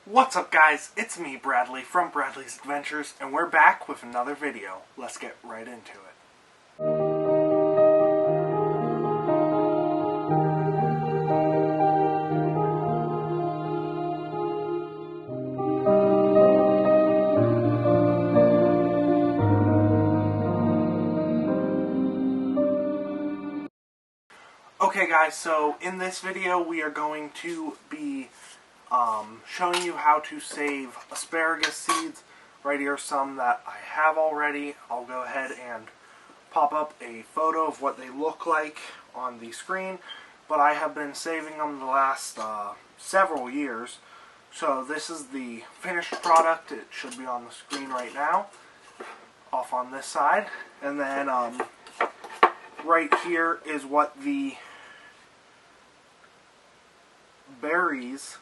What's up guys, it's me Bradley from Bradley's Adventures and we're back with another video. Let's get right into it. Okay guys, so in this video we are going to be showing you how to save asparagus seeds. Right here are some that I have already. I'll go ahead and pop up a photo of what they look like on the screen, but I have been saving them the last several years. So this is the finished product. It should be on the screen right now, off on this side. And then right here is what the berries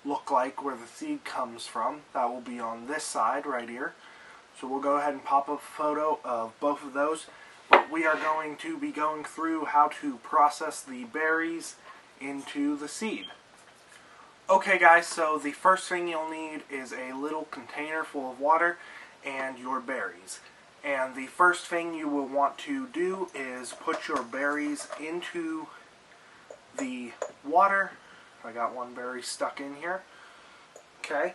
look like, where the seed comes from. That will be on this side right here. So we'll go ahead and pop up a photo of both of those. But we are going to be going through how to process the berries into the seed. Okay guys, so the first thing you'll need is a little container full of water and your berries. And the first thing you will want to do is put your berries into the water. I got one berry stuck in here. Okay,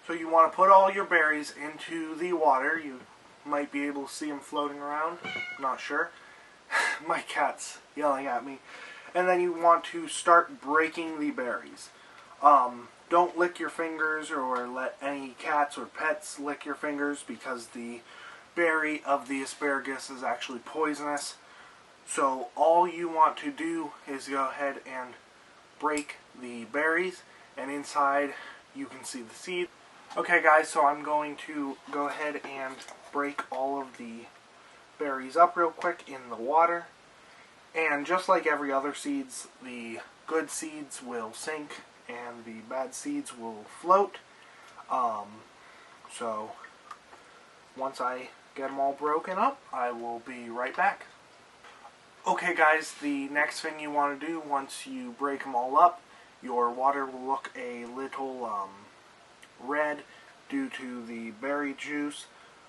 so you want to put all your berries into the water. You might be able to see them floating around. Not sure. My cat's yelling at me. And then you want to start breaking the berries. Don't lick your fingers or let any cats or pets lick your fingers, because the berry of the asparagus is actually poisonous. So all you want to do is go ahead and break the berries, and inside you can see the seed. Okay guys, so I'm going to go ahead and break all of the berries up real quick in the water. And just like every other seeds, the good seeds will sink and the bad seeds will float. So once I get them all broken up, I will be right back. Okay guys, the next thing you want to do once you break them all up, your water will look a little red due to the berry juice.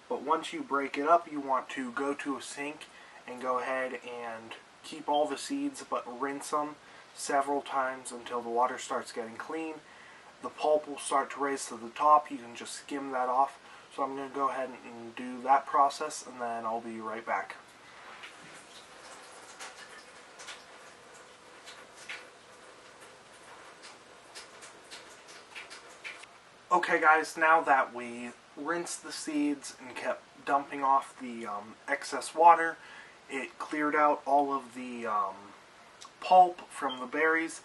But once you break it up, you want to go to a sink and go ahead and keep all the seeds, but rinse them several times until the water starts getting clean. The pulp will start to raise to the top. You can just skim that off. So I'm going to go ahead and do that process, and then I'll be right back. Okay guys, now that we rinsed the seeds and kept dumping off the excess water, it cleared out all of the pulp from the berries,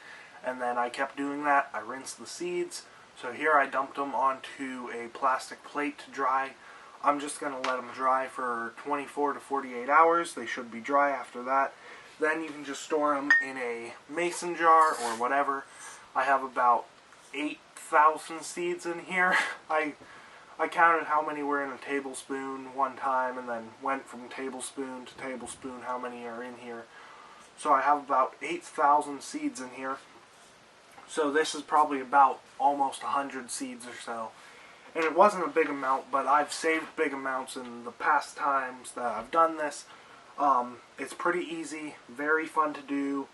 and then I kept doing that. I rinsed the seeds. So here I dumped them onto a plastic plate to dry. I'm just going to let them dry for 24 to 48 hours. They should be dry after that. Then you can just store them in a mason jar or whatever. I have about 8,000 seeds in here. I counted how many were in a tablespoon one time, and then went from tablespoon to tablespoon how many are in here. So I have about 8,000 seeds in here. So this is probably about almost 100 seeds or so. And it wasn't a big amount, but I've saved big amounts in the past times that I've done this. It's pretty easy, very fun to do.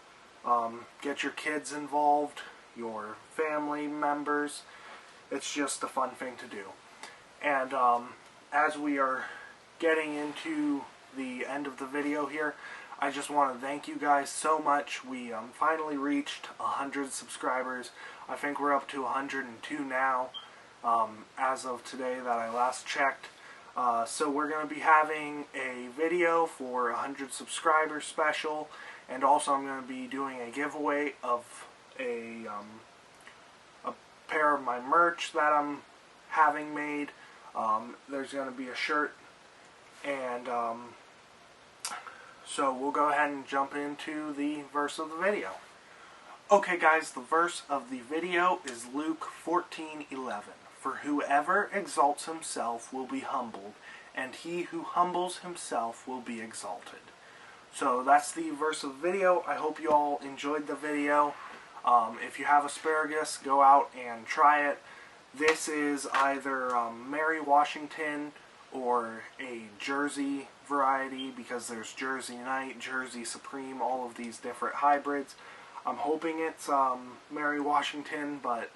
Get your kids involved, your family members. It's just a fun thing to do. And as we are getting into the end of the video here, I just want to thank you guys so much. We finally reached 100 subscribers. I think we're up to 102 now, as of today that I last checked. So we're going to be having a video for 100 subscribers special, and also I'm going to be doing a giveaway of a pair of my merch that I'm having made. There's going to be a shirt, and so we'll go ahead and jump into the verse of the video. Okay guys, the verse of the video is Luke 14:11. For whoever exalts himself will be humbled, and he who humbles himself will be exalted. So that's the verse of the video. I hope you all enjoyed the video. If you have asparagus, go out and try it. This is either Mary Washington or a Jersey variety, because there's Jersey Night, Jersey Supreme, all of these different hybrids. I'm hoping it's Mary Washington, but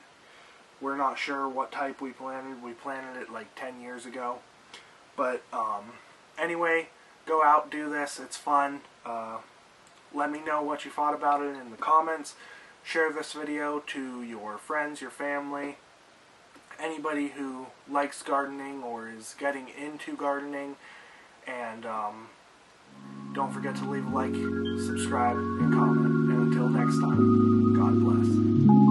we're not sure what type we planted. We planted it like 10 years ago. But anyway, go out, do this. It's fun. Let me know what you thought about it in the comments. Share this video to your friends, your family, anybody who likes gardening or is getting into gardening. And don't forget to leave a like, subscribe, and comment. And until next time, God bless.